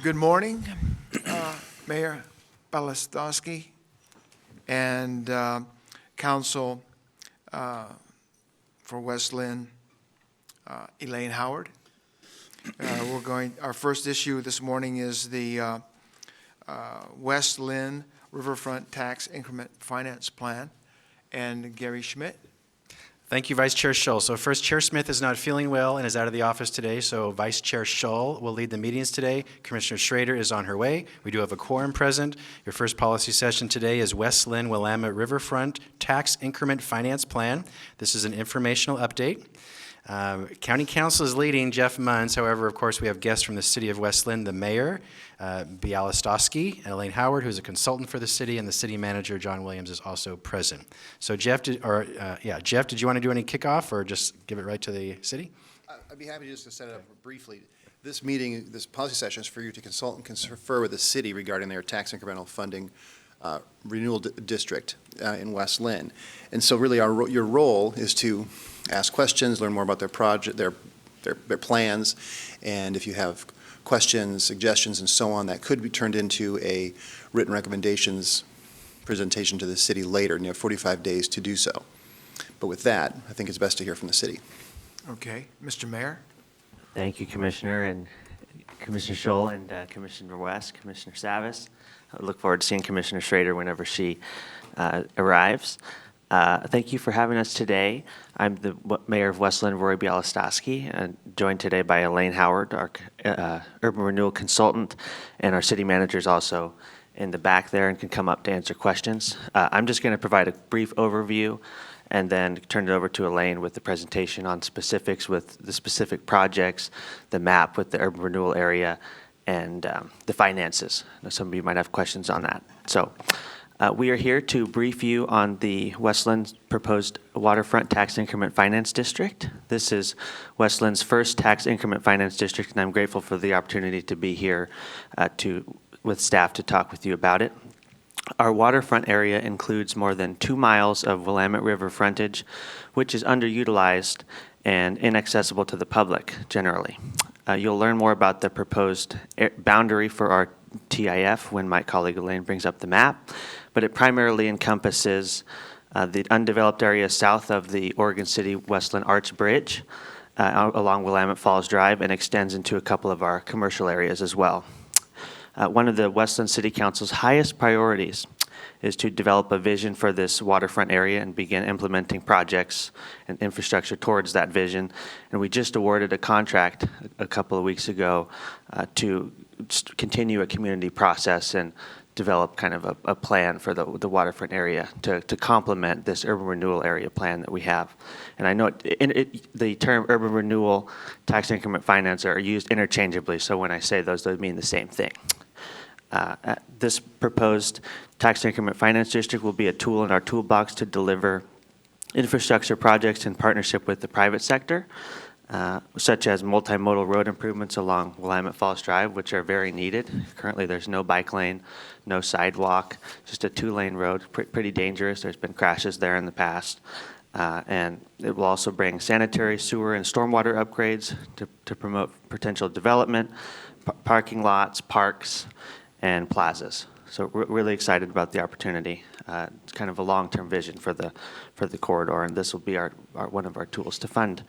Good morning, Mayor Balastowski and Council for West Linn, Elaine Howard. Our first issue this morning is the West Linn Riverfront Tax Increment Finance Plan, and Gary Schmidt. Thank you, Vice Chair Shull. So first, Chair Smith is not feeling well and is out of the office today, so Vice Chair Shull will lead the meetings today. Commissioner Schrader is on her way. We do have a quorum present. Your first policy session today is West Linn Willamette Riverfront Tax Increment Finance Plan. This is an informational update. County Council is leading, Jeff Munns. However, of course, we have guests from the City of West Linn, the Mayor, Bialystowski, and Elaine Howard, who's a consultant for the city, and the City Manager, John Williams, is also present. So Jeff, did you want to do any kickoff or just give it right to the city? I'd be happy just to set it up briefly. This meeting, this policy session is for you to consult and confer with the city regarding their tax incremental funding renewal district in West Linn. And so really your role is to ask questions, learn more about their project, their plans, and if you have questions, suggestions, and so on, that could be turned into a written recommendations presentation to the city later, and you have 45 days to do so. But with that, I think it's best to hear from the city. Okay, Mr. Mayor. Thank you, Commissioner, and Commissioner Shull, and Commissioner West, Commissioner Savis. I look forward to seeing Commissioner Schrader whenever she arrives. Thank you for having us today. I'm the Mayor of West Linn, Roy Bialystowski, and joined today by Elaine Howard, our Urban Renewal Consultant, and our City Manager is also in the back there and can come up to answer questions. I'm just going to provide a brief overview and then turn it over to Elaine with the presentation on specifics with the specific projects, the map with the urban renewal area, and the finances. Now, some of you might have questions on that. So we are here to brief you on the West Linn's proposed waterfront tax increment finance district. This is West Linn's first tax increment finance district, and I'm grateful for the opportunity to be here with staff to talk with you about it. Our waterfront area includes more than 2 miles of Willamette River frontage, which is underutilized and inaccessible to the public generally. You'll learn more about the proposed boundary for our TIF when my colleague Elaine brings up the map, but it primarily encompasses the undeveloped area south of the Oregon City West Linn Arch Bridge along Willamette Falls Drive and extends into a couple of our commercial areas as well. One of the West Linn City Council's highest priorities is to develop a vision for this waterfront area and begin implementing projects and infrastructure towards that vision. And we just awarded a contract a couple of weeks ago to continue a community process and develop kind of a plan for the waterfront area to complement this urban renewal area plan that we have. And I know the term urban renewal tax increment finance are used interchangeably, so when I say those mean the same thing. This proposed tax increment finance district will be a tool in our toolbox to deliver infrastructure projects in partnership with the private sector, such as multimodal road improvements along Willamette Falls Drive, which are very needed. Currently, there's no bike lane, no sidewalk, just a 2-lane road, pretty dangerous. There's been crashes there in the past. And it will also bring sanitary, sewer, and stormwater upgrades to promote potential development, parking lots, parks, and plazas. So we're really excited about the opportunity. It's kind of a long-term vision for the corridor, and this will be one of our tools to fund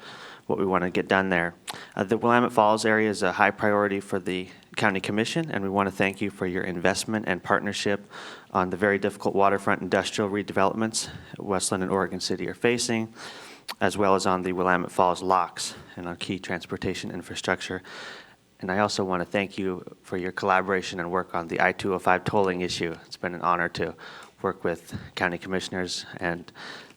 what we want to get done there. The Willamette Falls area is a high priority for the County Commission, and we want to thank you for your investment and partnership on the very difficult waterfront industrial redevelopments West Linn and Oregon City are facing, as well as on the Willamette Falls locks and on key transportation infrastructure. And I also want to thank you for your collaboration and work on the I-205 tolling issue. It's been an honor to work with county commissioners and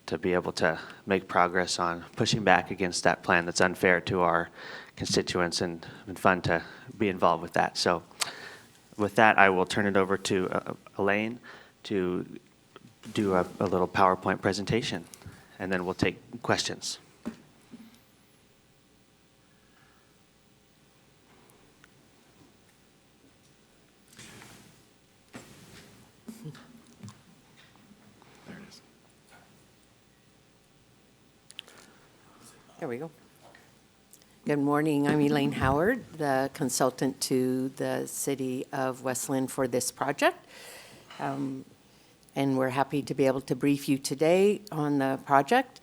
to be able to make progress on pushing back against that plan that's unfair to our constituents, and it's been fun to be involved with that. So with that, I will turn it over to Elaine to do a little PowerPoint presentation, and then we'll take questions. There we go. Good morning. I'm Elaine Howard, the consultant to the City of West Linn for this project. And we're happy to be able to brief you today on the project.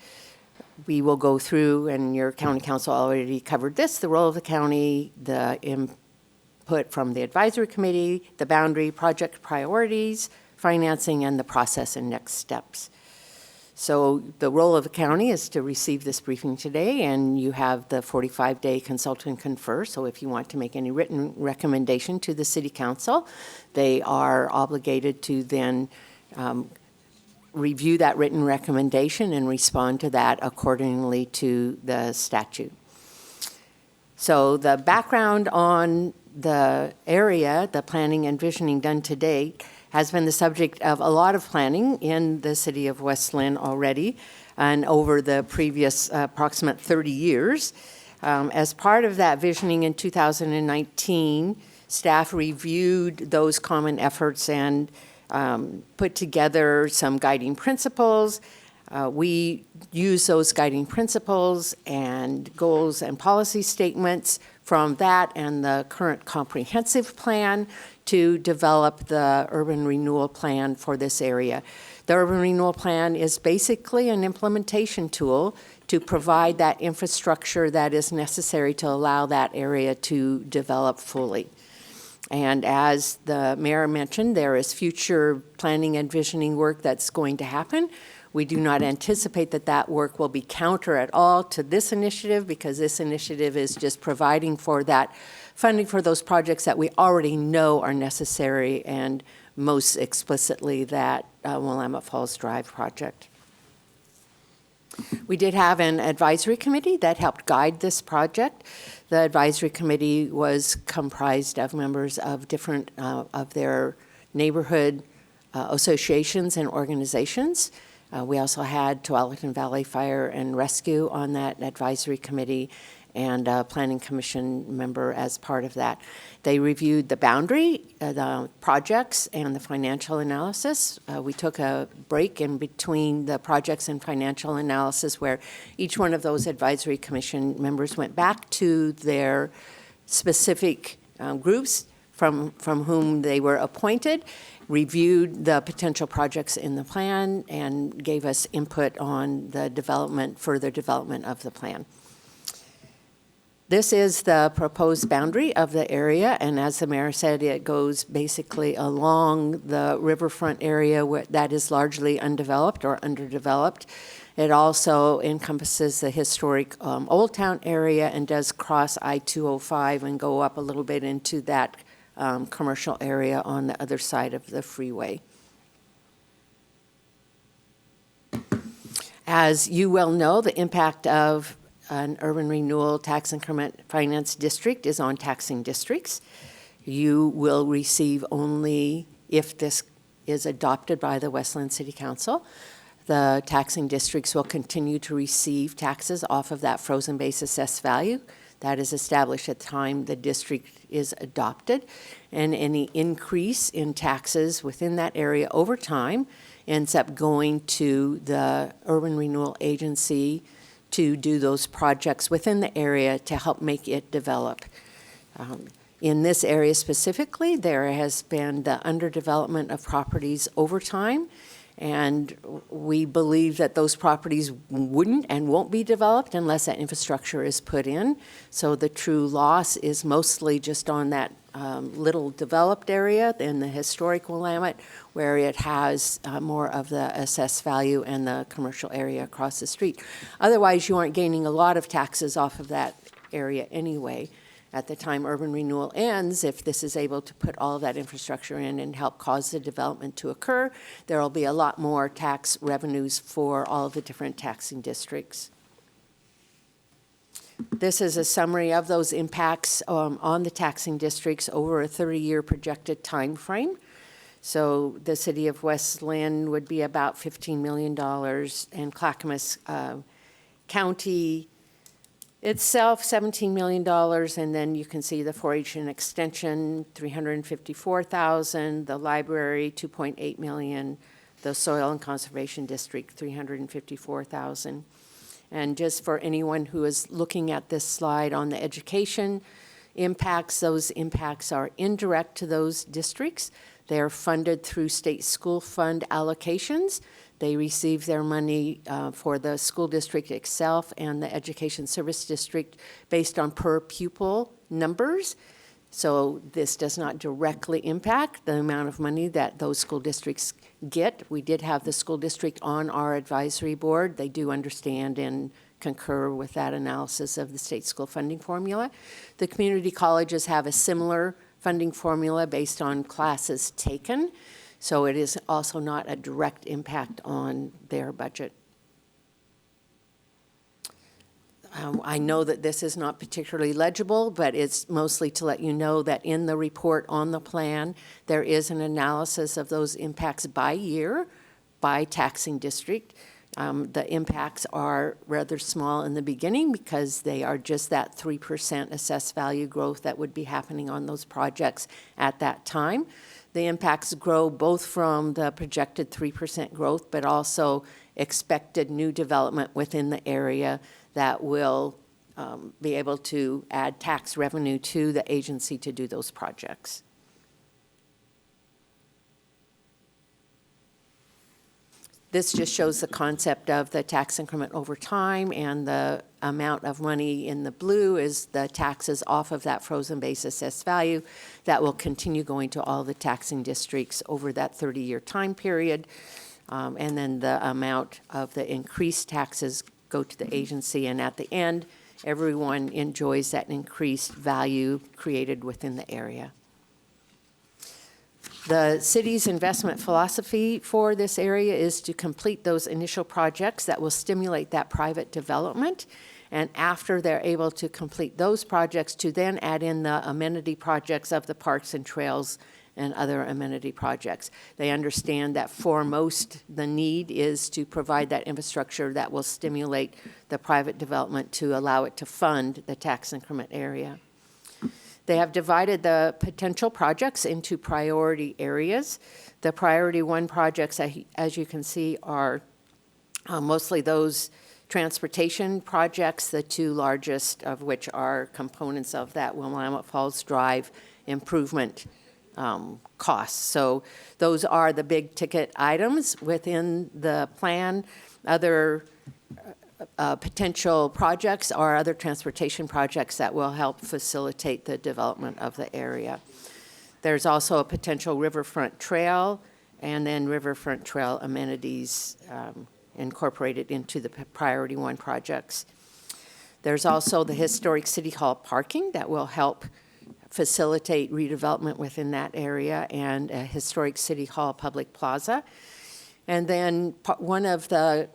We will go through, and your county council already covered this, the role of the county, the input from the advisory committee, the boundary, project priorities, financing, and the process and next steps. So the role of the county is to receive this briefing today, and you have the 45-day consult and confer. So if you want to make any written recommendation to the city council, they are obligated to then review that written recommendation and respond to that accordingly to the statute. So the background on the area, the planning and visioning done to date, has been the subject of a lot of planning in the city of West Linn already and over the previous approximate 30 years. As part of that visioning in 2019, staff reviewed those common efforts and put together some guiding principles. We use those guiding principles and goals and policy statements from that and the current comprehensive plan to develop the urban renewal plan for this area. The urban renewal plan is basically an implementation tool to provide that infrastructure that is necessary to allow that area to develop fully. And as the mayor mentioned, there is future planning and visioning work that's going to happen. We do not anticipate that that work will be counter at all to this initiative, because this initiative is just providing for that funding for those projects that we already know are necessary, and most explicitly that Willamette Falls Drive project. We did have an advisory committee that helped guide this project. The advisory committee was comprised of members of different of their neighborhood associations and organizations. We also had Tualatin Valley Fire and Rescue on that advisory committee, and a planning commission member as part of that. They reviewed the boundary, the projects, and the financial analysis. We took a break in between the projects and financial analysis, where each one of those advisory commission members went back to their specific groups from whom they were appointed, reviewed the potential projects in the plan, and gave us input on the further development of the plan. This is the proposed boundary of the area, and as the mayor said, it goes basically along the riverfront area that is largely undeveloped or underdeveloped. It also encompasses the historic Old Town area and does cross I-205 and go up a little bit into that commercial area on the other side of the freeway. As you well know, the impact of an urban renewal tax increment finance district is on taxing districts. You will receive only, if this is adopted by the West Linn City Council, the taxing districts will continue to receive taxes off of that frozen base assessed value that is established at the time the district is adopted, and any increase in taxes within that area over time ends up going to the urban renewal agency to do those projects within the area to help make it develop. In this area specifically, there has been the underdevelopment of properties over time, and we believe that those properties wouldn't and won't be developed unless that infrastructure is put in. So the true loss is mostly just on that little developed area in the historic Willamette, where it has more of the assessed value and the commercial area across the street. Otherwise, you aren't gaining a lot of taxes off of that area anyway. At the time urban renewal ends, if this is able to put all of that infrastructure in and help cause the development to occur, there will be a lot more tax revenues for all of the different taxing districts. This is a summary of those impacts on the taxing districts over a 30-year projected time frame. So the city of West Linn would be about $15 million, and Clackamas County itself, $17 million, and then you can see the 4-H and extension, $354,000, the library, $2.8 million, the soil and conservation district, $354,000. And just for anyone who is looking at this slide on the education impacts, those impacts are indirect to those districts. They are funded through state school fund allocations. They receive their money for the school district itself and the education service district based on per pupil numbers. So this does not directly impact the amount of money that those school districts get. We did have the school district on our advisory board. They do understand and concur with that analysis of the state school funding formula. The community colleges have a similar funding formula based on classes taken, so it is also not a direct impact on their budget. I know that this is not particularly legible, but it's mostly to let you know that in the report on the plan, there is an analysis of those impacts by year, by taxing district. The impacts are rather small in the beginning because they are just that 3% assessed value growth that would be happening on those projects at that time. The impacts grow both from the projected 3% growth, but also expected new development within the area that will be able to add tax revenue to the agency to do those projects. This just shows the concept of the tax increment over time, and the amount of money in the blue is the taxes off of that frozen base assessed value that will continue going to all the taxing districts over that 30-year time period. And then the amount of the increased taxes go to the agency, and at the end, everyone enjoys that increased value created within the area. The city's investment philosophy for this area is to complete those initial projects that will stimulate that private development, and after they're able to complete those projects, to then add in the amenity projects of the parks and trails and other amenity projects. They understand that foremost the need is to provide that infrastructure that will stimulate the private development to allow it to fund the tax increment area. They have divided the potential projects into priority areas. The priority 1 projects, as you can see, are mostly those transportation projects, the 2 largest of which are components of that Willamette Falls Drive improvement costs. So those are the big ticket items within the plan. Other potential projects are other transportation projects that will help facilitate the development of the area. There's also a potential riverfront trail, and then riverfront trail amenities incorporated into the priority 1 projects. There's also the historic City Hall parking that will help facilitate redevelopment within that area, and a historic City Hall public plaza. And then one of the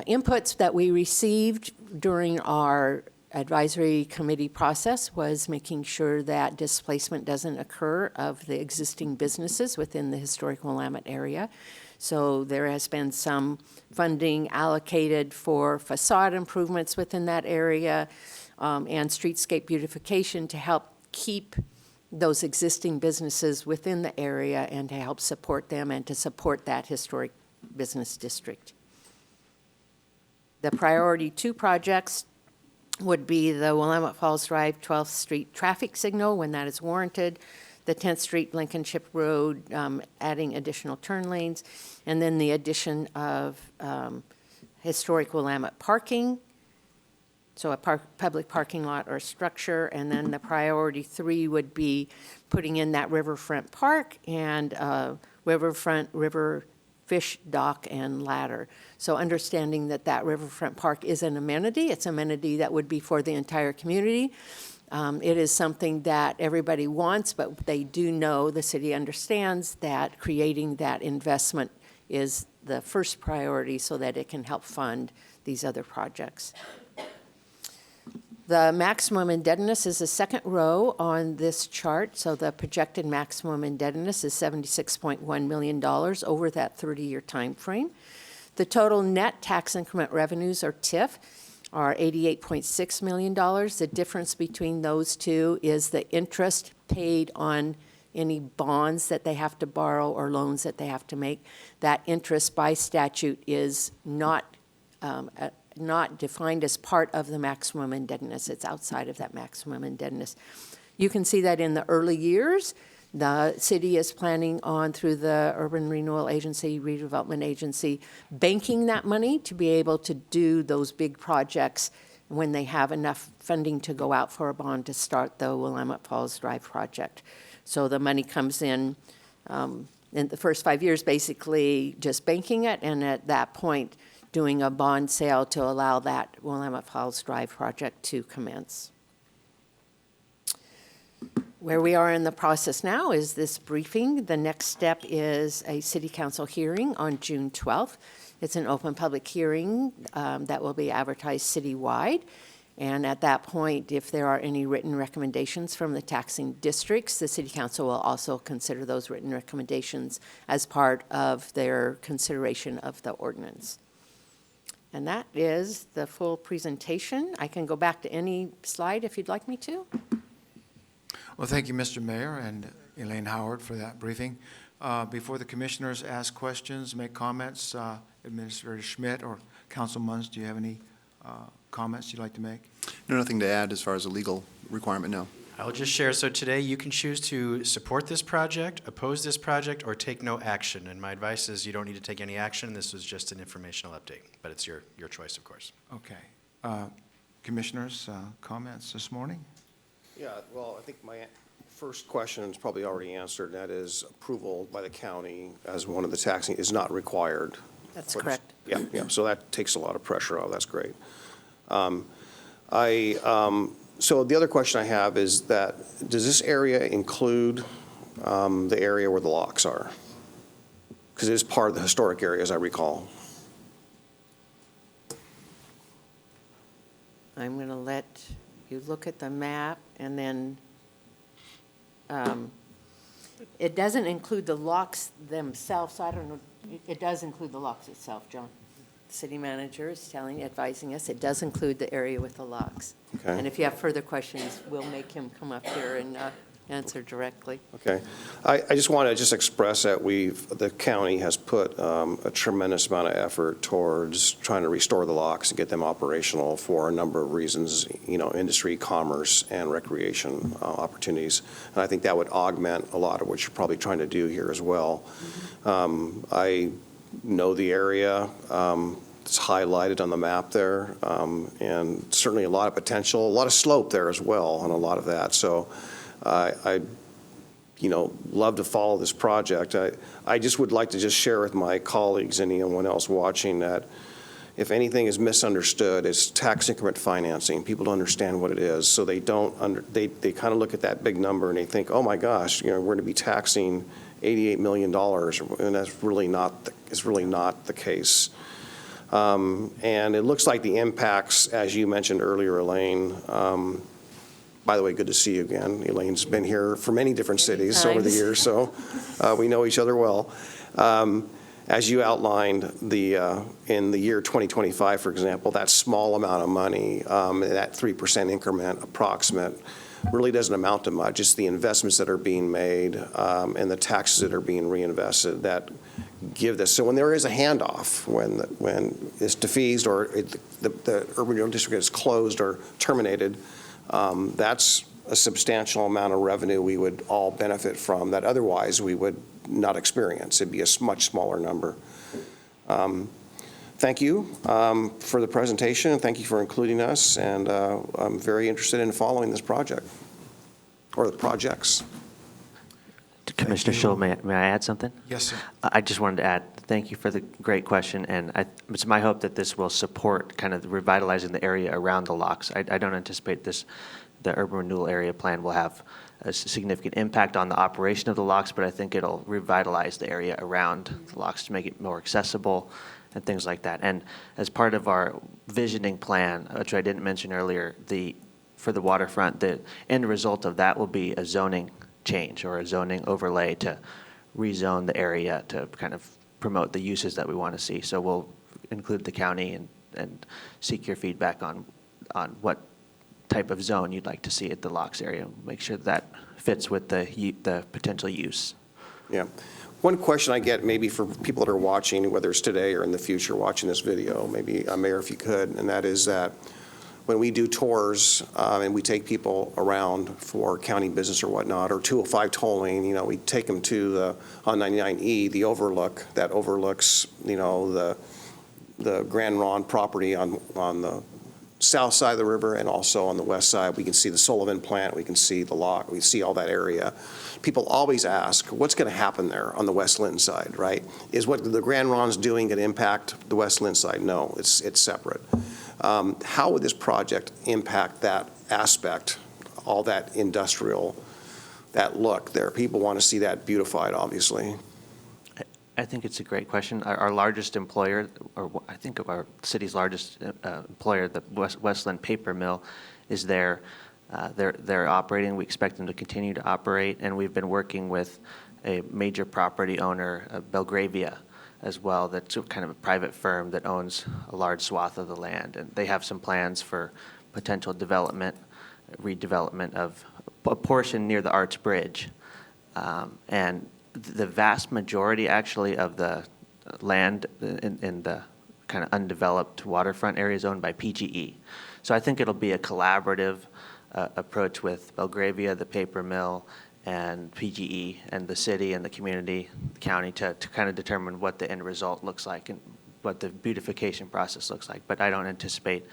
inputs that we received during our advisory committee process was making sure that displacement doesn't occur of the existing businesses within the historic Willamette area. So there has been some funding allocated for facade improvements within that area, and streetscape beautification to help keep those existing businesses within the area and to help support them and to support that historic business district. The priority 2 projects would be the Willamette Falls Drive 12th Street traffic signal when that is warranted, the 10th Street Blankenship Road, adding additional turn lanes, and then the addition of historic Willamette parking, so a public parking lot or structure. And then the priority 3 would be putting in that riverfront park and riverfront river fish dock and ladder. So understanding that that riverfront park is an amenity, it's an amenity that would be for the entire community. It is something that everybody wants, but they do know, the city understands that creating that investment is the first priority so that it can help fund these other projects. The maximum indebtedness is the second row on this chart. So the projected maximum indebtedness is $76.1 million over that 30-year time frame. The total net tax increment revenues, or TIF, are $88.6 million. The difference between those two is the interest paid on any bonds that they have to borrow or loans that they have to make. That interest by statute is not not defined as part of the maximum indebtedness. It's outside of that maximum indebtedness. You can see that in the early years, the city is planning on, through the Urban Renewal Agency, Redevelopment Agency, banking that money to be able to do those big projects when they have enough funding to go out for a bond to start the Willamette Falls Drive project. So the money comes in the first 5 years, basically just banking it, and at that point, doing a bond sale to allow that Willamette Falls Drive project to commence. Where we are in the process now is this briefing. The next step is a city council hearing on June 12th. It's an open public hearing that will be advertised citywide. And at that point, if there are any written recommendations from the taxing districts, the city council will also consider those written recommendations as part of their consideration of the ordinance. And that is the full presentation. I can go back to any slide if you'd like me to. Well, thank you, Mr. Mayor and Elaine Howard, for that briefing. Before the commissioners ask questions, make comments, Administrator Schmidt or Council Munns, do you have any comments you'd like to make? No, nothing to add as far as a legal requirement, no. I'll just share, so today you can choose to support this project, oppose this project, or take no action. And my advice is you don't need to take any action. This was just an informational update, but it's your choice, of course. Okay. Commissioners, comments this morning? Yeah, well, I think my first question is probably already answered, and that is approval by the county as one of the taxing is not required. That's correct. Yeah, so that takes a lot of pressure off. That's great. So the other question I have is that, does this area include the area where the locks are? Because it is part of the historic area, as I recall. I'm going to let you look at the map, and then it doesn't include the locks themselves. I don't know. It does include the locks itself, John. The city manager is advising us, it does include the area with the locks. Okay. And if you have further questions, we'll make him come up here and answer directly. Okay. I just want to express that the county has put a tremendous amount of effort towards trying to restore the locks and get them operational for a number of reasons, industry, commerce, and recreation opportunities. And I think that would augment a lot of what you're probably trying to do here as well. I know the area. It's highlighted on the map there, and certainly a lot of potential, a lot of slope there as well on a lot of that. So I love to follow this project. I just would like to just share with my colleagues and anyone else watching that if anything is misunderstood, it's tax increment financing. People don't understand what it is, so they they kind of look at that big number and they think, oh my gosh, we're going to be taxing $88 million, and that's really not the case. And it looks like the impacts, as you mentioned earlier, Elaine. By the way, good to see you again. Elaine's been here for many different cities over the years, so we know each other well. As you outlined, in the year 2025, for example, that small amount of money, that 3% increment approximate, really doesn't amount to much. It's the investments that are being made and the taxes that are being reinvested that give this. So when there is a handoff, when it's defeased or the urban renewal district is closed or terminated, that's a substantial amount of revenue we would all benefit from that otherwise we would not experience. It'd be a much smaller number. Thank you for the presentation, and thank you for including us, and I'm very interested in following this project, or the projects. Commissioner Scholl, may I add something? Yes, sir. I just wanted to add, thank you for the great question, and it's my hope that this will support kind of revitalizing the area around the locks. I don't anticipate the urban renewal area plan will have a significant impact on the operation of the locks, but I think it'll revitalize the area around the locks to make it more accessible and things like that. And as part of our visioning plan, which I didn't mention earlier, for the waterfront, the end result of that will be a zoning change or a zoning overlay to rezone the area to kind of promote the uses that we want to see. So we'll include the county and seek your feedback on what type of zone you'd like to see at the locks area. Make sure that fits with the potential use. Yeah. One question I get maybe for people that are watching, whether it's today or in the future watching this video, maybe Mayor, if you could, and that is that when we do tours and we take people around for county business or whatnot, or 205 tolling, you know, we take them to the, on 99E, the overlook that overlooks, you know, the Grand Ronde property on the south side of the river, and also on the west side. We can see the Sullivan plant, we can see the lock, we see all that area. People always ask, what's going to happen there on the West Linn side, right? Is what the Grand Ronde's doing going to impact the West Linn side? No, it's separate. How would this project impact that aspect, all that industrial, that look there? People want to see that beautified, obviously. I think it's a great question. Our largest employer, or I think of our city's largest employer, the West Linn Paper Mill, is there. They're operating. We expect them to continue to operate, and we've been working with a major property owner, Belgravia, as well. That's kind of a private firm that owns a large swath of the land, and they have some plans for potential development, redevelopment of a portion near the Arts Bridge, and the vast majority, actually, of the land in the kind of undeveloped waterfront area is owned by PGE. So I think it'll be a collaborative approach with Belgravia, the paper mill, and PGE, and the city and the community, the county, to kind of determine what the end result looks like and what the beautification process looks like. But I don't anticipate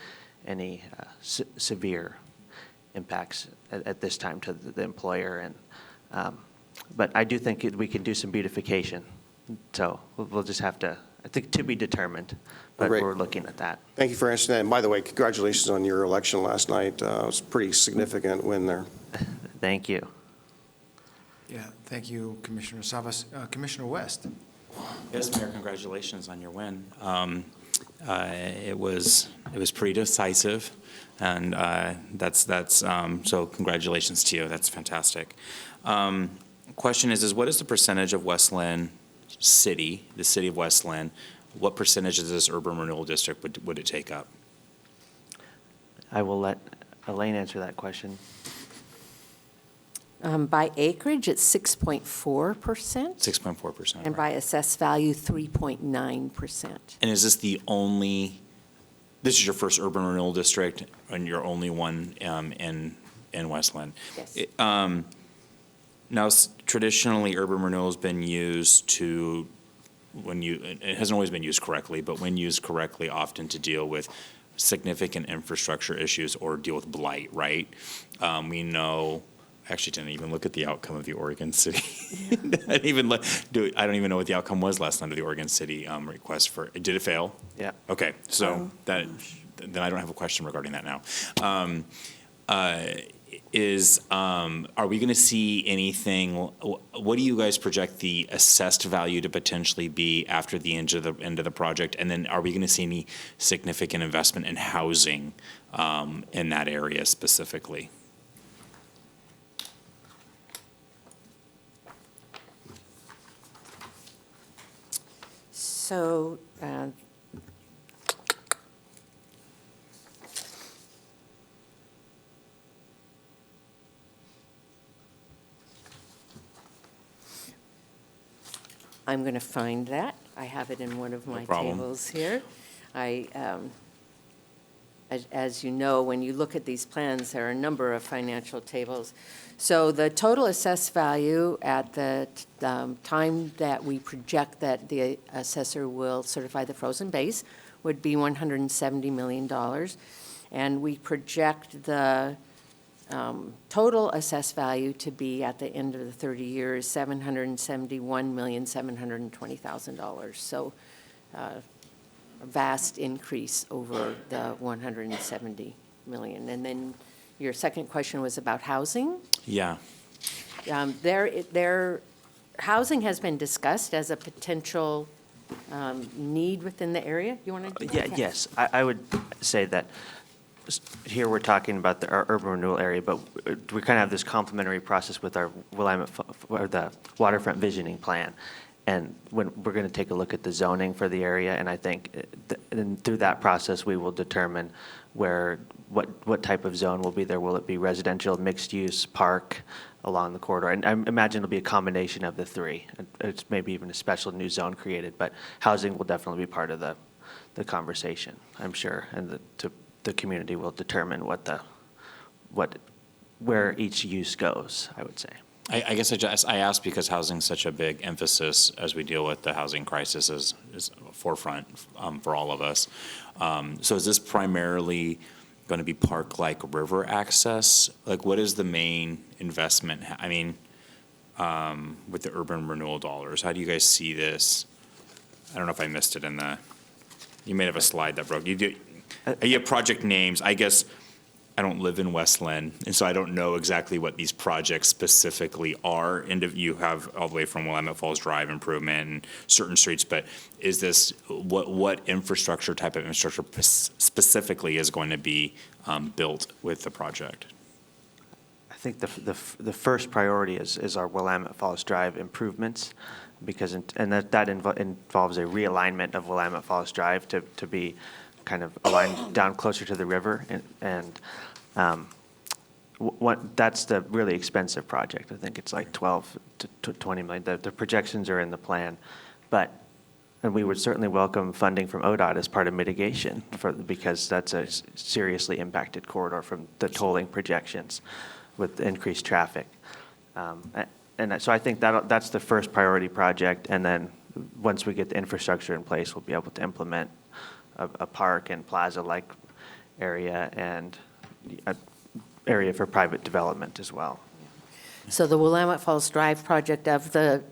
any severe impacts at this time to the employer. And but I do think we can do some beautification. So we'll just have to, I think, to be determined, but Great. we're looking at that. Thank you for answering that. And by the way, congratulations on your election last night. It was a pretty significant win there. Thank you. Yeah, thank you, Commissioner Savas. Commissioner West? Yes, Mayor, congratulations on your win. It was pretty decisive, and so congratulations to you. That's fantastic. Question is what is the percentage of West Linn city, the city of West Linn, what percentage of this urban renewal district would it take up? I will let Elaine answer that question. By acreage, it's 6.4%. 6.4%. And by assessed value, 3.9%. And is this this is your first urban renewal district and your only one in West Linn? Yes. Now, traditionally, urban renewal has been used to, it hasn't always been used correctly, but when used correctly, often to deal with significant infrastructure issues or deal with blight, right? We know, actually didn't even look at the outcome of the Oregon City. I don't even know what the outcome was last night of the Oregon City request for, did it fail? Yeah. Okay, so then I don't have a question regarding that now. Are we going to see anything, what do you guys project the assessed value to potentially be after the end of the project? And then are we going to see any significant investment in housing in that area specifically? So, I'm going to find that. I have it in one of my problem. tables here. As you know, when you look at these plans, there are a number of financial tables. So the total assessed value at the time that we project that the assessor will certify the frozen base would be $170 million. And we project the total assessed value to be at the end of the 30 years, $771,720,000. So a vast increase over the 170 million. And then your second question was about housing. Yeah. Housing has been discussed as a potential need within the area. You want to? Yeah, yes, I would say that here we're talking about our urban renewal area, but we kind of have this complementary process with our Willamette, or the waterfront visioning plan. And when, we're going to take a look at the zoning for the area, and I think and through that process, we will determine what type of zone will be there. Will it be residential, mixed use, park along the corridor? And I imagine it'll be a combination of the three. It's maybe even a special new zone created, but housing will definitely be part of the conversation, I'm sure. And the community will determine where each use goes, I would say. I guess I asked because housing is such a big emphasis as we deal with the housing crisis is a forefront for all of us. So is this primarily going to be park-like river access? Like, what is the main investment? I mean, with the urban renewal dollars, how do you guys see this? I don't know if I missed it in you may have a slide that broke. You have project names. I guess I don't live in West Linn, and so I don't know exactly what these projects specifically are. And you have all the way from Willamette Falls Drive improvement and certain streets, but is this, what infrastructure, type of infrastructure specifically is going to be built with the project? I think the first priority is our Willamette Falls Drive improvements, because that involves a realignment of Willamette Falls Drive to be kind of aligned down closer to the river, and that's the really expensive project. I think it's like 12 to 20 million. The projections are in the plan, and we would certainly welcome funding from ODOT as part of mitigation because that's a seriously impacted corridor from the tolling projections with increased traffic. And so I think that's the first priority project, and then once we get the infrastructure in place, we'll be able to implement a park and plaza-like area and an area for private development as well. So the Willamette Falls Drive project of the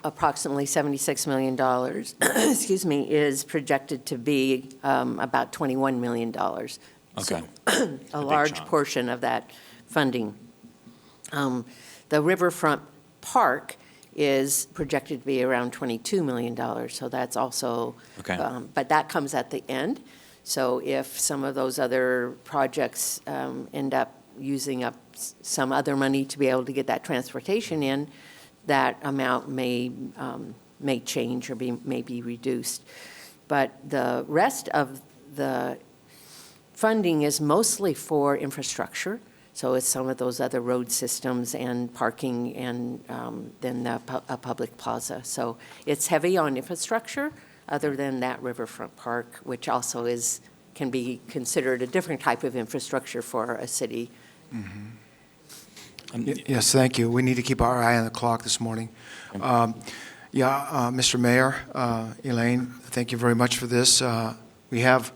approximately $76 million, excuse me, is projected to be about $21 million. Okay. A large chunk. portion of that funding. The Riverfront Park is projected to be around $22 million, so that's also, Okay. but that comes at the end. So if some of those other projects end up using up some other money to be able to get that transportation in, that amount may change or may be reduced. But the rest of the funding is mostly for infrastructure. So it's some of those other road systems and parking and then a public plaza. So it's heavy on infrastructure, other than that Riverfront Park, which also can be considered a different type of infrastructure for a city. Yes, thank you. We need to keep our eye on the clock this morning. Mr. Mayor, Elaine, thank you very much for this. We have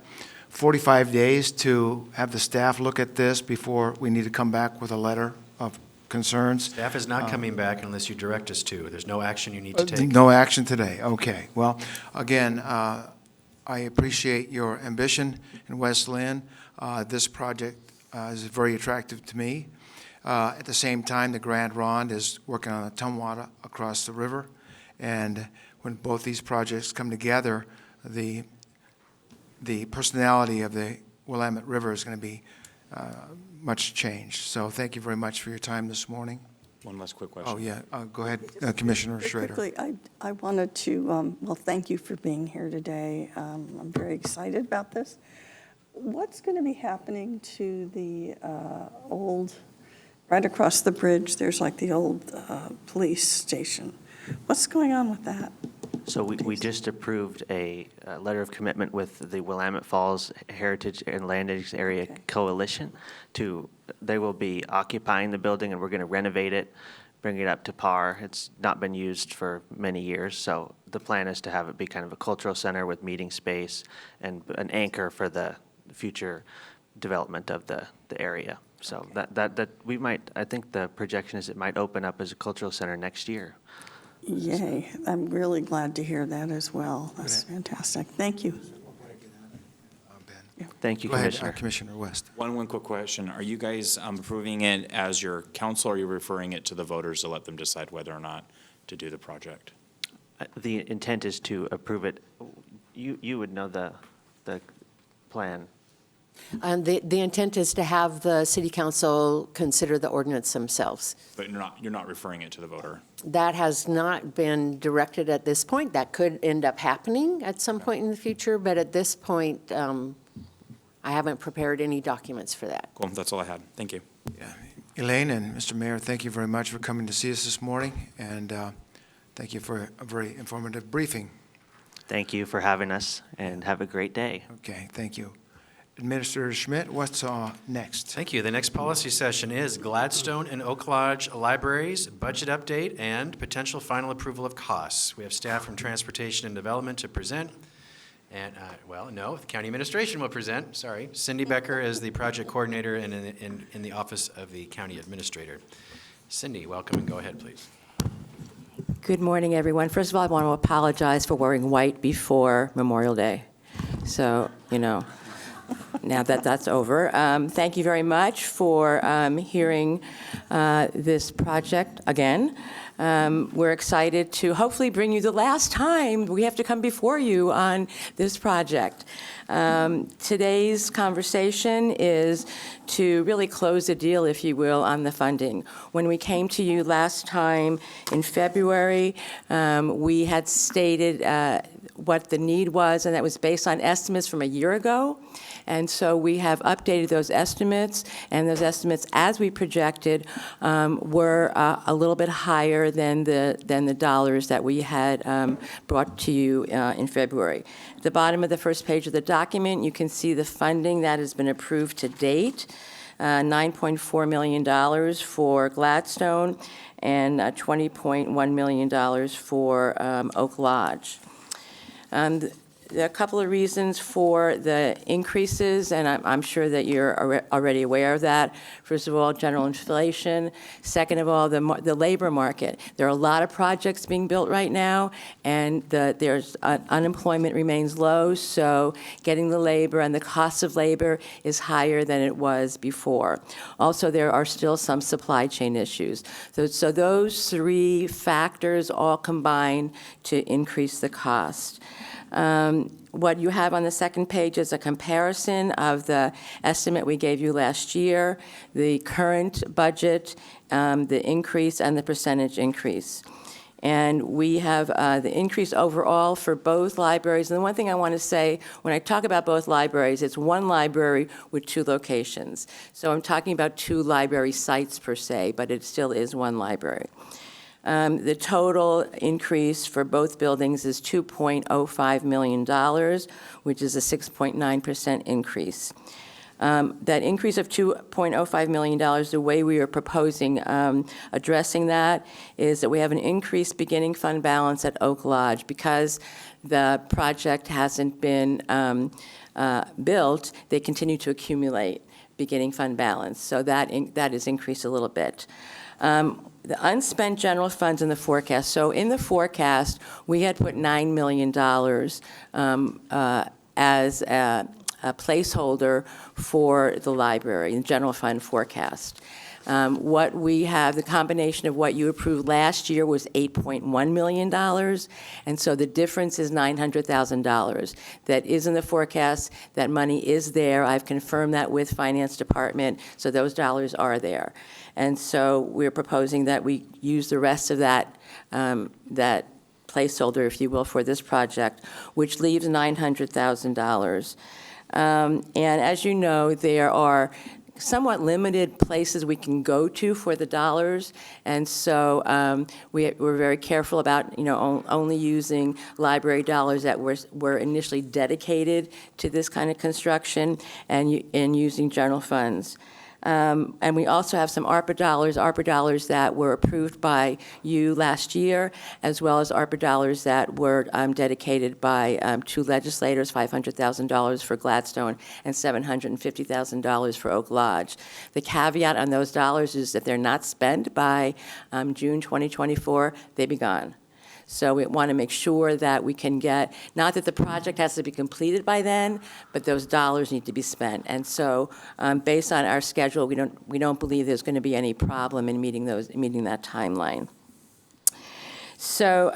45 days to have the staff look at this before we need to come back with a letter of concerns. Staff is not coming back unless you direct us to. There's no action you need to take. No action today, okay. Well, again, I appreciate your ambition in West Linn. This project is very attractive to me. At the same time, the Grand Ronde is working on a Tumwater across the river, and when both these projects come together, the personality of the Willamette River is going to be much changed. So thank you very much for your time this morning. One last quick question. Oh, yeah, go ahead, Commissioner Schrader. Quickly, I wanted to, thank you for being here today. I'm very excited about this. What's going to be happening to the right across the bridge, there's like the old police station. What's going on with that? So we just approved a letter of commitment with the Willamette Falls Heritage and Land Area Coalition they will be occupying the building, and we're going to renovate it, bring it up to par. It's not been used for many years, so the plan is to have it be kind of a cultural center with meeting space and an anchor for the future development of the area. So that we might, I think the projection is it might open up as a cultural center next year. Yay, I'm really glad to hear that as well. That's fantastic. Thank you. Thank you, Go ahead, Commissioner. Commissioner West. One quick question. Are you guys approving it as your council, or are you referring it to the voters to let them decide whether or not to do the project? The intent is to approve it. You would know the plan. The intent is to have the city council consider the ordinance themselves. But you're not referring it to the voter. That has not been directed at this point. That could end up happening at some point in the future, but at this point, I haven't prepared any documents for that. Cool, that's all I had. Thank you. Yeah. Elaine and Mr. Mayor, thank you very much for coming to see us this morning, and thank you for a very informative briefing. Thank you for having us, and have a great day. Okay, thank you. Administrator Schmidt, what's next? Thank you. The next policy session is Gladstone and Oak Lodge Libraries, budget update, and potential final approval of costs. We have staff from Transportation and Development to present. And, the county administration will present, sorry. Cindy Becker is the project coordinator in the office of the county administrator. Cindy, welcome, and go ahead, please. Good morning, everyone. First of all, I want to apologize for wearing white before Memorial Day. So, now that that's over. Thank you very much for hearing this project again. We're excited to hopefully bring you the last time we have to come before you on this project. Today's conversation is to really close the deal, if you will, on the funding. When we came to you last time in February, we had stated what the need was, and that was based on estimates from a year ago. And so we have updated those estimates, and those estimates, as we projected, were a little bit higher than the dollars that we had brought to you in February. At the bottom of the first page of the document, you can see the funding that has been approved to date, $9.4 million for Gladstone and $20.1 million for Oak Lodge. There are a couple of reasons for the increases, and I'm sure that you're already aware of that. First of all, general inflation. Second of all, the labor market. There are a lot of projects being built right now, and unemployment remains low, so getting the labor and the cost of labor is higher than it was before. Also, there are still some supply chain issues. So those three factors all combine to increase the cost. What you have on the second page is a comparison of the estimate we gave you last year, the current budget, the increase, and the percentage increase. And we have the increase overall for both libraries. And the one thing I want to say, when I talk about both libraries, it's one library with two locations. So I'm talking about two library sites per se, but it still is one library. The total increase for both buildings is $2.05 million, which is a 6.9% increase. That increase of $2.05 million, the way we are proposing addressing that is that we have an increased beginning fund balance at Oak Lodge. Because the project hasn't been built, they continue to accumulate beginning fund balance. So that is increased a little bit. The unspent general funds in the forecast. So in the forecast, we had put $9 million as a placeholder for the library, the general fund forecast. What we have, the combination of what you approved last year was $8.1 million, and so the difference is $900,000. That is in the forecast. That money is there. I've confirmed that with Finance Department, so those dollars are there. And so we're proposing that we use the rest of that placeholder, if you will, for this project, which leaves $900,000. And as you know, there are somewhat limited places we can go to for the dollars, and so we're very careful about only using library dollars that were initially dedicated to this kind of construction and using general funds. And we also have some ARPA dollars that were approved by you last year, as well as ARPA dollars that were dedicated by two legislators, $500,000 for Gladstone and $750,000 for Oak Lodge. The caveat on those dollars is that they're not spent by June 2024, they be gone. So we want to make sure that we can get, not that the project has to be completed by then, but those dollars need to be spent. And so based on our schedule, we don't believe there's going to be any problem in meeting that timeline. So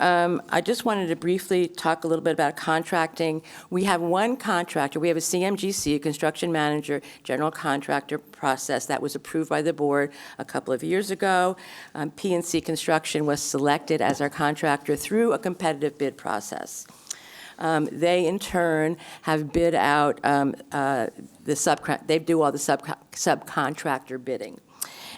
I just wanted to briefly talk a little bit about contracting. We have one contractor. We have a CMGC, a construction manager, general contractor process that was approved by the board a couple of years ago. PNC Construction was selected as our contractor through a competitive bid process. They, in turn, have bid out they do all the subcontractor bidding.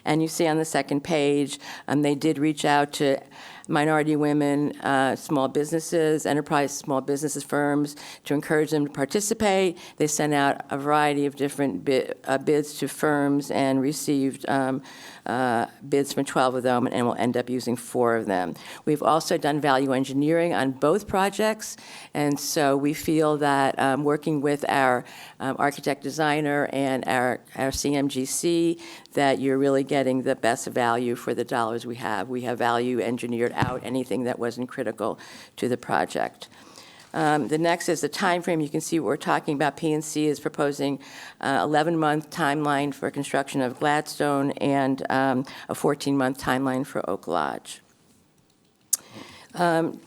And you see on the second page, they did reach out to minority women, small businesses, enterprise small businesses firms to encourage them to participate. They sent out a variety of different bids to firms and received bids from 12 of them, and we'll end up using 4 of them. We've also done value engineering on both projects, and so we feel that working with our architect designer and our CMGC, that you're really getting the best value for the dollars we have. We have value engineered out anything that wasn't critical to the project. The next is the time frame. You can see what we're talking about. PNC is proposing 11-month timeline for construction of Gladstone and a 14-month timeline for Oak Lodge.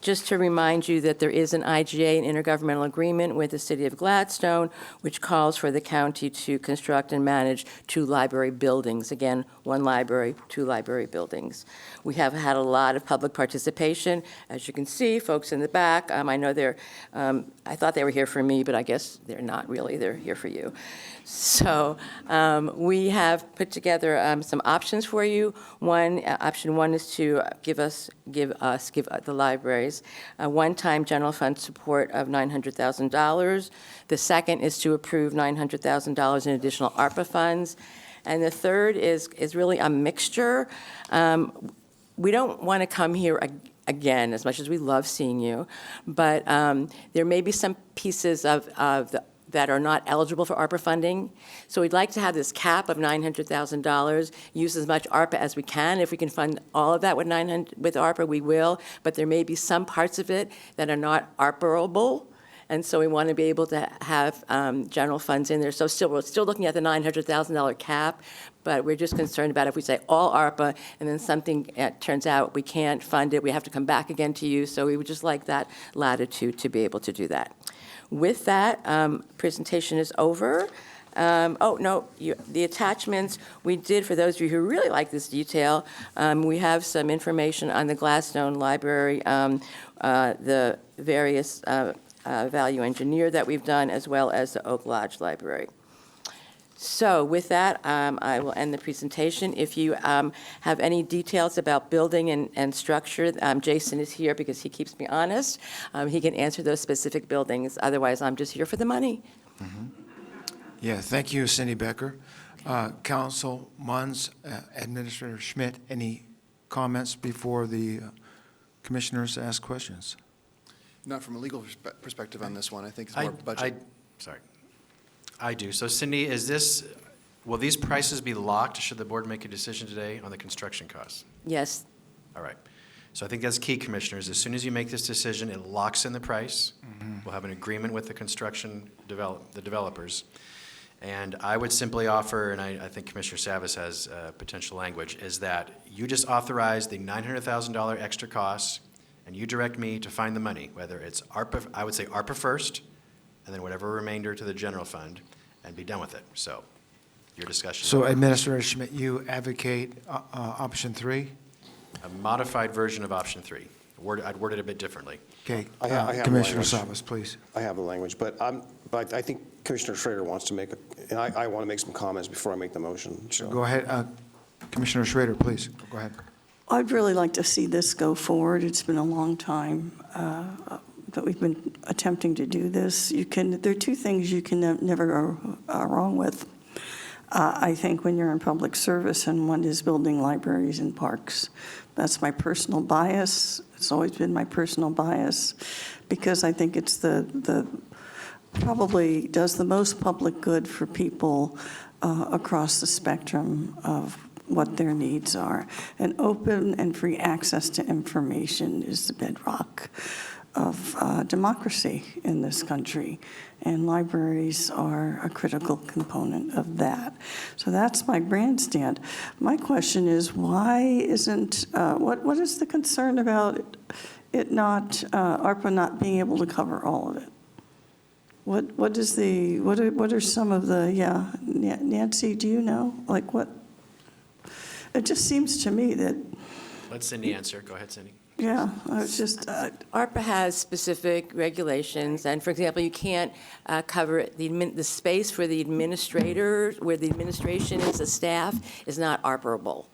Just to remind you that there is an IGA, an intergovernmental agreement with the city of Gladstone, which calls for the county to construct and manage 2 library buildings. Again, 1 library, 2 library buildings. We have had a lot of public participation. As you can see, folks in the back, I know I thought they were here for me, but I guess they're not really. They're here for you. So we have put together some options for you. Option one is to give the libraries a one-time general fund support of $900,000. The second is to approve $900,000 in additional ARPA funds. And the third is really a mixture. We don't want to come here again, as much as we love seeing you, but there may be some pieces that are not eligible for ARPA funding. So we'd like to have this cap of $900,000, use as much ARPA as we can. If we can fund all of that with ARPA, we will, but there may be some parts of it that are not ARPA-able, and so we want to be able to have general funds in there. So we're still looking at the $900,000 cap, but we're just concerned about if we say all ARPA and then something turns out we can't fund it, we have to come back again to you. So we would just like that latitude to be able to do that. With that, presentation is over. The attachments we did, for those of you who really like this detail, we have some information on the Gladstone Library, the various value engineer that we've done, as well as the Oak Lodge Library. So with that, I will end the presentation. If you have any details about building and structure, Jason is here because he keeps me honest. He can answer those specific buildings. Otherwise, I'm just here for the money. Mm-hmm. Yeah, thank you, Cindy Becker. Council Munns, Administrator Schmidt, any comments before the commissioners ask questions? Not from a legal perspective on this one. I think it's more budget. Sorry. I do. So Cindy, will these prices be locked should the board make a decision today on the construction costs? Yes. All right. So I think that's key, commissioners. As soon as you make this decision, it locks in the price. Mm-hmm. We'll have an agreement with the the developers. And I would simply offer, and I think Commissioner Savas has potential language, is that you just authorize the $900,000 extra costs, and you direct me to find the money, whether it's ARPA, I would say ARPA first, and then whatever remainder to the general fund, and be done with it. So, your discussion. So, Administrator Schmidt, you advocate option 3? A modified version of option 3. I'd word it a bit differently. Okay, I have Commissioner language. Savas, please. I have the language, but I think Commissioner Schrader wants to and I want to make some comments before I make the motion. So. Go ahead, Commissioner Schrader, please. Go ahead. I'd really like to see this go forward. It's been a long time that we've been attempting to do this. There are 2 things you can never go wrong with, I think, when you're in public service, and one is building libraries and parks. That's my personal bias. It's always been my personal bias, because I think it's probably does the most public good for people across the spectrum of what their needs are. And open and free access to information is the bedrock. democracy in this country, and libraries are a critical component of that. So that's my grandstand. My question is, why isn't, what is the concern about it not, ARPA not being able to cover all of it? What are some of the, yeah, Nancy, do you know? Like what? It just seems to me that, Let Cindy answer. Go ahead, Cindy. yeah, I was just, ARPA has specific regulations, and for example, you can't cover the space for the administrator, where the administration is, the staff, is not ARPA-able.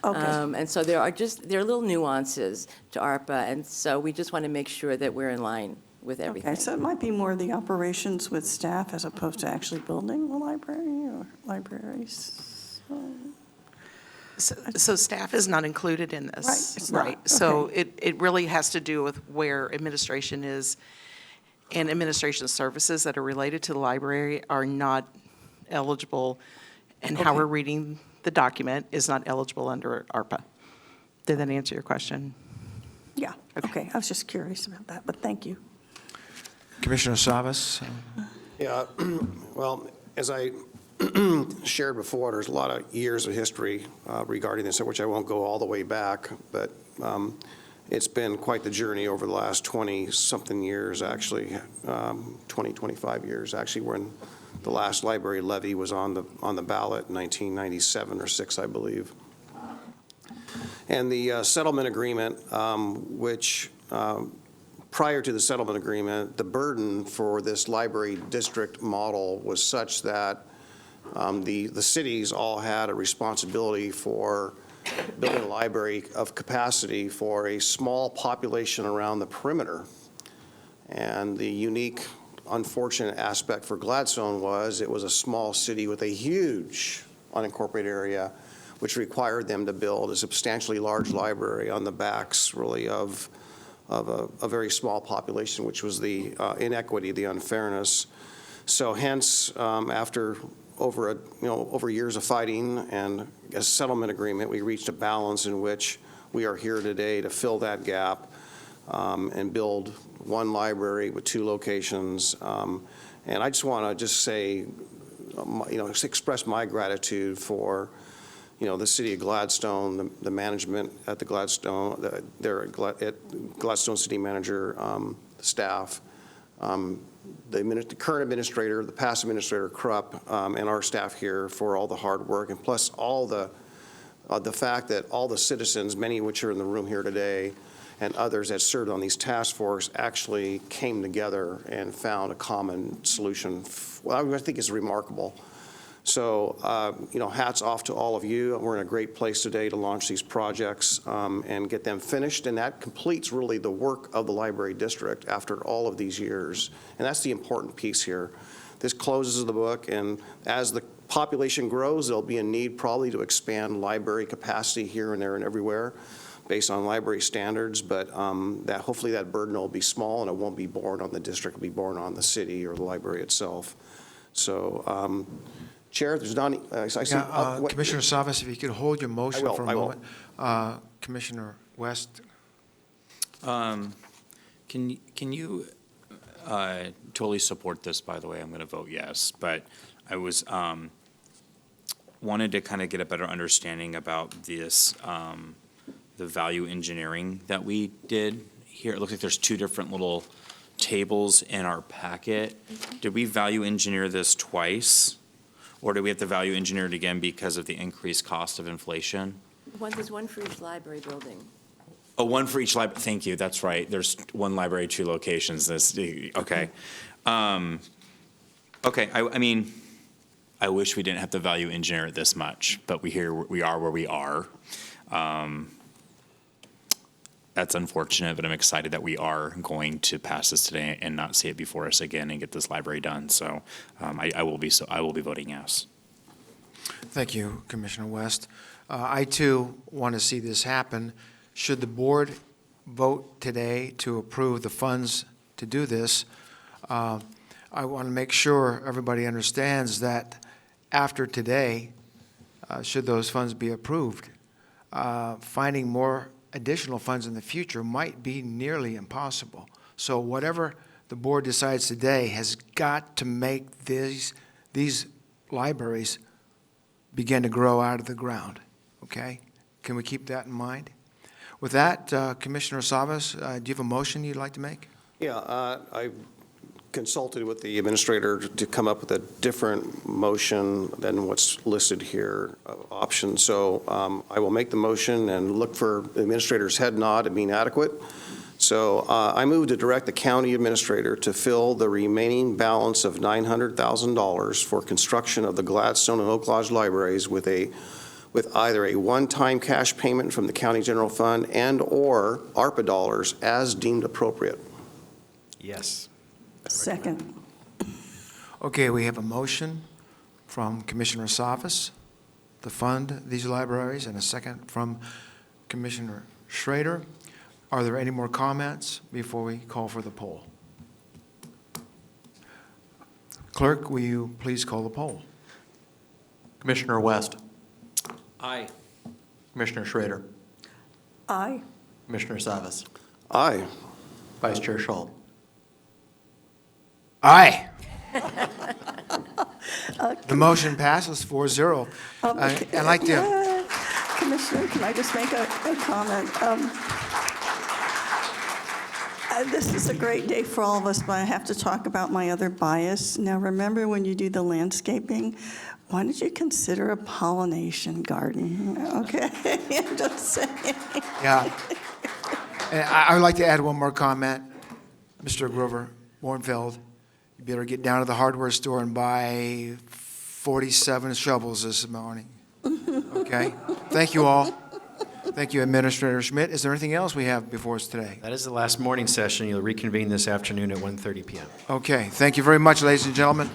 okay. And so there are little nuances to ARPA, and so we just want to make sure that we're in line with everything. Okay, so it might be more the operations with staff as opposed to actually building the library or libraries. So staff is not included in this? Right, it's not, Right, so okay. it really has to do with where administration is, and administration services that are related to the library are not eligible, and how Okay. we're reading the document is not eligible under ARPA. Did that answer your question? Yeah, okay, I was just curious about that, but thank you. Commissioner Savas? Yeah, well, as I shared before, there's a lot of years of history regarding this, which I won't go all the way back, but it's been quite the journey over the last 20-something years, actually, 20, 25 years, actually, when the last library levy was on the ballot in 1997 or 6, I believe. And the settlement agreement, which prior to the settlement agreement, the burden for this library district model was such that the cities all had a responsibility for building a library of capacity for a small population around the perimeter. And the unique, unfortunate aspect for Gladstone was it was a small city with a huge unincorporated area, which required them to build a substantially large library on the backs, really, of a very small population, which was the inequity, the unfairness. So hence, after over years of fighting and a settlement agreement, we reached a balance in which we are here today to fill that gap and build one library with 2 locations. And I just want to say, express my gratitude for the city of Gladstone, the management at the Gladstone, Gladstone city manager, the staff, the current administrator, the past administrator, Krupp, and our staff here for all the hard work, and plus all the fact that all the citizens, many of which are in the room here today, and others that served on these task force actually came together and found a common solution. Well, I think is remarkable. So, hats off to all of you. We're in a great place today to launch these projects and get them finished, and that completes really the work of the library district after all of these years. And that's the important piece here. This closes the book, and as the population grows, there'll be a need probably to expand library capacity here and there and everywhere based on library standards, but that hopefully that burden will be small and it won't be borne on the district, it'll be borne on the city or the library itself. So, Chair, there's not, I see. Commissioner Savas, if you could hold your motion for a I will. moment. Commissioner West? Can you totally support this, by the way? I'm going to vote yes, but I was wanted to kind of get a better understanding about this, the value engineering that we did here. It looks like there's 2 different little tables in our packet. Did we value engineer this twice? Or do we have to value engineer it again because of the increased cost of inflation? There's one for each library building. Oh, one for each library. Thank you. That's right. There's 1 library, 2 locations. Okay. Okay. I mean, I wish we didn't have to value engineer it this much, but we are where we are. That's unfortunate, but I'm excited that we are going to pass this today and not see it before us again and get this library done. So I will be voting yes. Thank you, Commissioner West. I, too, want to see this happen. Should the board vote today to approve the funds to do this, I want to make sure everybody understands that after today, should those funds be approved, finding more additional funds in the future might be nearly impossible. So whatever the board decides today has got to make these libraries begin to grow out of the ground, okay? Can we keep that in mind? With that, Commissioner Savas, do you have a motion you'd like to make? Yeah, I consulted with the administrator to come up with a different motion than what's listed here, option. So I will make the motion and look for the administrator's head nod at being adequate. So I move to direct the county administrator to fill the remaining balance of $900,000 for construction of the Gladstone and Oak Lodge libraries with either a one-time cash payment from the county general fund and/or ARPA dollars as deemed appropriate. Yes. Second. Okay, we have a motion from Commissioner Savas to fund these libraries and a second from Commissioner Schrader. Are there any more comments before we call for the poll? Clerk, will you please call the poll? Commissioner West. Aye. Commissioner Schrader. Aye. Commissioner Savas. Aye. Vice Chair Shull. Aye. The motion passes 4-0. I'd like to... Commissioner, can I just make a comment? This is a great day for all of us, but I have to talk about my other bias. Now, remember when you do the landscaping, why don't you consider a pollination garden? Okay, I'm just saying. Yeah. And I would like to add one more comment. Mr. Grover Warnfeld, you better get down to the hardware store and buy 47 shovels this morning. Okay? Thank you all. Thank you, Administrator Schmidt. Is there anything else we have before us today? That is the last morning session. You'll reconvene this afternoon at 1:30 p.m. Okay. Thank you very much, ladies and gentlemen.